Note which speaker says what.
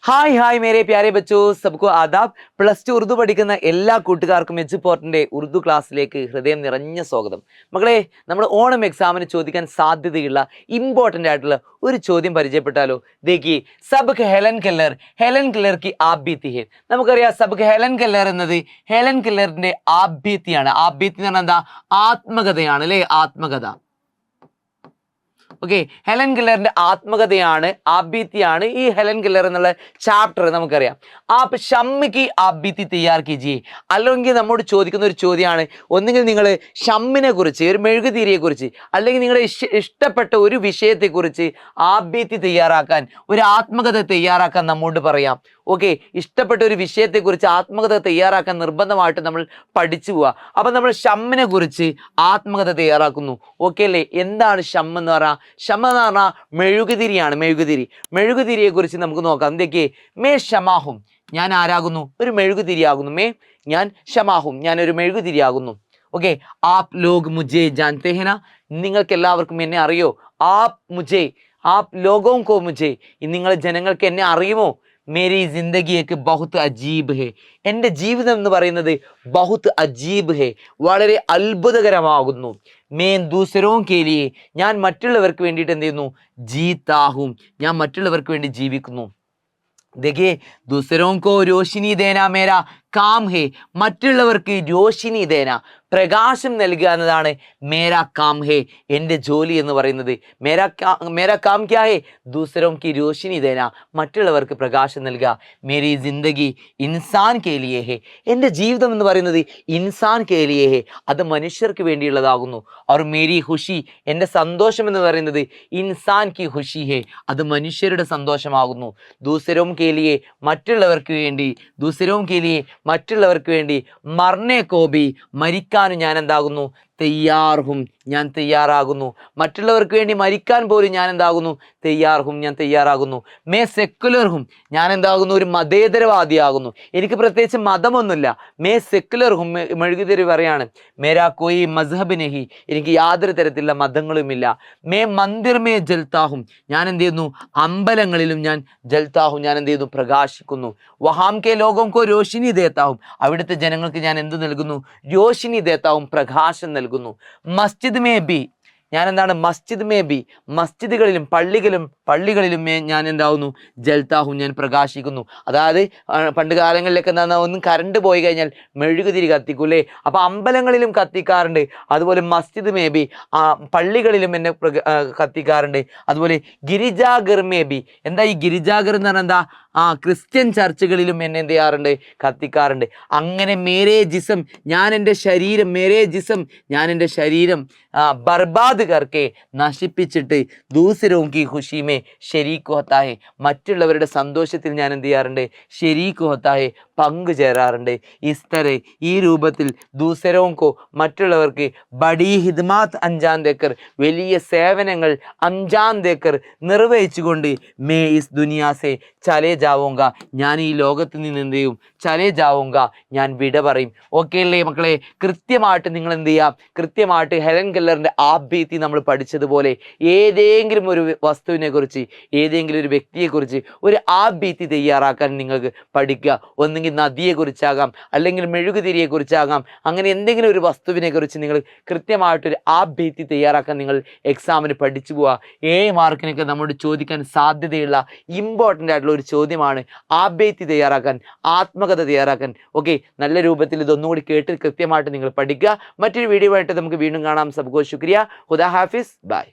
Speaker 1: Hi hi മേരെ പ്യാരെ ബച്ചോ സബ്കോ ആദാബ്. Plus two Urdu പഠിക്കുന്ന എല്ലാ കൂട്ടുകാർക്കും എഡ്യൂപോർട്ടിന്റെ ഉറുദു ക്ലാസ്സിലേക്ക് ഹൃദയം നിറഞ്ഞ സ്വാഗതം. മക്കളെ, നമ്മൾ ഓണം എക്സാമിന് ചോദിക്കാൻ സാധ്യതയുള്ള ഇമ്പോർട്ടൻ്റ് ആയിട്ടുള്ള ഒരു ചോദ്യം പരിചയപ്പെട്ടാലോ? ദേഖി, സബ്ക് ഹെലൻ കെല്ലർ, ഹെലൻ കെല്ലർ കി ആപ് ബീത്തി ഹെ. നമുക്കറിയാം സബ്ക് ഹെലൻ കെല്ലർ എന്നത് ഹെലൻ കെല്ലറിന്റെ ആപ് ബീത്തിയാണ്. ആപ് ബീത്തി എന്ന് പറഞ്ഞാൽ എന്താ? ആത്മകഥയാണ് അല്ലേ? ആത്മകഥ. ഓക്കെ, ഹെലൻ കെല്ലറിന്റെ ആത്മകഥയാണ്, ആബീത്തിയാണ് ഈ ഹെലൻ കെല്ലർ എന്നുള്ള ചാപ്റ്റർ. നമുക്കറിയാം. ആപ് ഷമ്മിക്ക് ആബീത്തി തയ്യാർ കീജിയെ. അല്ലെങ്കിൽ നമ്മോട് ചോദിക്കുന്ന ഒരു ചോദ്യമാണ്, ഒന്നുകിൽ നിങ്ങൾ ഷമ്മിനെ കുറിച്ച്, ഒരു മെഴുകുതിരിയെ കുറിച്ച്, അല്ലെങ്കിൽ നിങ്ങളുടെ ഇഷ്ടപ്പെട്ട ഒരു വിഷയത്തെക്കുറിച്ച് ആബീത്തി തയ്യാറാക്കാൻ, ഒരു ആത്മകഥ തയ്യാറാക്കാൻ നമ്മോട് പറയാം. ഓക്കെ, ഇഷ്ടപ്പെട്ട ഒരു വിഷയത്തെക്കുറിച്ച് ആത്മകഥ തയ്യാറാക്കാൻ നിർബന്ധമായിട്ട് നമ്മൾ പഠിച്ചു പോവുക. അപ്പം നമ്മൾ ഷമ്മിനെ കുറിച്ച് ആത്മകഥ തയ്യാറാക്കുന്നു. ഓക്കെ അല്ലേ? എന്താണ് ഷം എന്ന് പറഞ്ഞാൽ? ഷം എന്ന് പറഞ്ഞാൽ മെഴുകുതിരിയാണ്. മെഴുകുതിരിയെ കുറിച്ച് നമുക്ക് നോക്കാം. എന്തൊക്കെ? മേ ഷമാഹും, ഞാൻ ആരാകുന്നു? ഒരു മെഴുകുതിരിയാകുന്നു. ഞാൻ ഷമാഹും, ഞാൻ ഒരു മെഴുകുതിരിയാകുന്നു. ഓക്കെ, ആപ് ലോഗ് മുജേ ജാൻതേ ഹെ നാ, നിങ്ങൾക്ക് എല്ലാവർക്കും എന്നെ അറിയോ? ആപ് ലോഗോം കോ മുജേ, നിങ്ങൾ ജനങ്ങൾക്ക് എന്നെ അറിയുമോ? മേരി ജിന്ദഗി ഏക് ബഹുത് അജീബ് ഹെ, എൻ്റെ ജീവിതം എന്ന് പറയുന്നത് ബഹുത് അജീബ് ഹെ, വളരെ അത്ഭുതകരമാകുന്നു. മേൻ ദൂസരോ കെ ലിയെ, ഞാൻ മറ്റുള്ളവർക്ക് വേണ്ടിയിട്ട് എന്ത് ചെയ്യുന്നു? ജീതാഹും, ഞാൻ മറ്റുള്ളവർക്ക് വേണ്ടി ജീവിക്കുന്നു. देखिए, दूसरों को रोशनी देना मेरा काम है, മറ്റുള്ളവർക്ക് രോഷിനി ദേന, പ്രകാശം നൽകുക എന്നതാണ് മേരാ കാം ഹേ, എൻ്റെ ജോലി എന്ന് പറയുന്നത്. മേരാ കാം ക്യാ ഹേ? ദൂസരോം കി രോഷിനി ദേന, മറ്റുള്ളവർക്ക് പ്രകാശം നൽകുക. മേരി ജിന്ദഗി ഇൻസാൻ കെ ലിയേ ഹേ, എൻ്റെ ജീവിതം എന്ന് പറയുന്നത് ഇൻസാൻ കെ ലിയേ ഹേ, അത് മനുഷ്യർക്ക് വേണ്ടിയുള്ളതാകുന്നു. और മേരി ഖുഷി, എൻ്റെ സന്തോഷം എന്ന് പറയുന്നത് ഇൻസാൻ കി ഖുഷി ഹേ, അത് മനുഷ്യരുടെ സന്തോഷമാകുന്നു. ദൂസരോം കെ ലിയേ, മറ്റുള്ളവർക്ക് വേണ്ടി, ദൂസരോം കെ ലിയേ, മറ്റുള്ളവർക്ക് വേണ്ടി, മർനെ കോബി, മരിക്കാനും ഞാൻ എന്താകുന്നു? തയ്യാർഹും, ഞാൻ തയ്യാറാകുന്നു. മറ്റുള്ളവർക്ക് വേണ്ടി മരിക്കാൻ പോലും ഞാൻ എന്താകുന്നു? തയ്യാർഹും, ഞാൻ തയ്യാറാകുന്നു. മേ സെക്കുലർഹും, ഞാൻ എന്താകുന്നു? ഒരു മതേതരവാദിയാകുന്നു. എനിക്ക് പ്രത്യേകിച്ച് മതമൊന്നുമില്ല. മേ സെക്കുലർഹും, മെഴുകുതിരി പറയാണ്. മേരാ കോയി മസ്ഹബ് നഹി, എനിക്ക് യാതൊരു തരത്തിലുള്ള മതങ്ങളുമില്ല. മേ മന്ദിർ മേ ജൽത്താഹും, ഞാൻ എന്ത് ചെയ്യുന്നു? അമ്പലങ്ങളിലും ഞാൻ ജൽത്താഹും, ഞാൻ എന്ത് ചെയ്യുന്നു? പ്രകാശിക്കുന്നു. വഹാം കെ ലോകം കോ രോഷിനി ദേത്താഹും, അവിടുത്തെ ജനങ്ങൾക്ക് ഞാൻ എന്ത് നൽകുന്നു? രോഷിനി ദേത്താഹും, പ്രകാശം നൽകുന്നു. മസ്ജിദ് മേ ബി, ഞാൻ എന്താണ്? മസ്ജിദ് മേ ബി, മസ്ജിദുകളിലും പള്ളികളിലും ഞാൻ എന്താവുന്നു? ജൽത്താഹും, ഞാൻ പ്രകാശിക്കുന്നു. അതായത് പണ്ട് കാലങ്ങളിലൊക്കെ എന്താ, ഒന്നും കറണ്ട് പോയി കഴിഞ്ഞാൽ മെഴുകുതിരി കത്തിക്കൂലേ? അപ്പോൾ അമ്പലങ്ങളിലും കത്തിക്കാറുണ്ട്. അതുപോലെ മസ്ജിദ് മേ ബി, പള്ളികളിലും എന്നെ കത്തിക്കാറുണ്ട്. അതുപോലെ ഗിരിജാഗർ മേ ബി, എന്താ ഈ ഗിരിജാഗർ എന്ന് പറഞ്ഞാൽ എന്താ? ക്രിസ്ത്യൻ ചർച്ചുകളിലും എന്നെ എന്ത് ചെയ്യാറുണ്ട്? കത്തിക്കാറുണ്ട്. അങ്ങനെ മേരേ ജിസം, ഞാൻ എൻ്റെ ശരീരം, മേരേ ജിസം, ഞാൻ എൻ്റെ ശരീരം ബർബാദ് കർക്കെ, നശിപ്പിച്ചിട്ട്, ദൂസരോം കി ഖുഷിമേ ശരീക്ക് ഹോത്താ ഹെ, മറ്റുള്ളവരുടെ സന്തോഷത്തിൽ ഞാൻ എന്ത് ചെയ്യാറുണ്ട്? ശരീക്ക് ഹോത്താ ഹെ, പങ്കു ചേരാറുണ്ട്. ഇസ്തര, ഈ രൂപത്തിൽ, ദൂസരോം കോ, മറ്റുള്ളവർക്ക്, ബഡി ഹിദ്മാത്ത് അഞ്ചാം ദേക്കർ, വലിയ സേവനങ്ങൾ അഞ്ചാം ദേക്കർ നിർവഹിച്ചുകൊണ്ട്, മേ ഇസ് ദുനിയാസെ ചലേ ജാവോങ്ക, ഞാൻ ഈ ലോകത്ത് നിന്ന് എന്ത് ചെയ്യും? ചലേ ജാവോങ്ക, ഞാൻ വിട പറയും. ഓക്കെ അല്ലേ മക്കളെ? കൃത്യമായിട്ട് നിങ്ങൾ എന്ത് ചെയ്യാം? കൃത്യമായിട്ട് ഹെലൻ കെല്ലറിൻ്റെ ആബീത്തി നമ്മൾ പഠിച്ചതുപോലെ ഏതെങ്കിലും ഒരു വസ്തുവിനെ കുറിച്ച്, ഏതെങ്കിലും ഒരു വ്യക്തിയെക്കുറിച്ച് ഒരു ആബീത്തി തയ്യാറാക്കാൻ നിങ്ങൾക്ക് പഠിക്കുക. ഒന്നെങ്കിൽ നദിയെക്കുറിച്ചാകാം, അല്ലെങ്കിൽ മെഴുകുതിരിയെക്കുറിച്ചാകാം. അങ്ങനെ എന്തെങ്കിലും ഒരു വസ്തുവിനെ കുറിച്ച് നിങ്ങൾ കൃത്യമായിട്ടൊരു ആബീത്തി തയ്യാറാക്കാൻ നിങ്ങൾ എക്സാമിന് പഠിച്ചു പോവുക. 7 മാർക്കിനൊക്കെ നമ്മോട് ചോദിക്കാൻ സാധ്യതയുള്ള ഇമ്പോർട്ടൻ്റ് ആയിട്ടുള്ള ഒരു ചോദ്യമാണ് ആബീത്തി തയ്യാറാക്കാൻ, ആത്മകഥ തയ്യാറാക്കാൻ. ഓക്കെ, നല്ല രൂപത്തിൽ ഇതൊന്നുകൂടി കേട്ട് കൃത്യമായിട്ട് നിങ്ങൾ പഠിക്കുക. മറ്റൊരു വീഡിയോ ആയിട്ട് നമുക്ക് വീണ്ടും കാണാം. സബ്കോ ശുക്രിയ. ഖുദാ ഹാഫിസ്. ബൈ.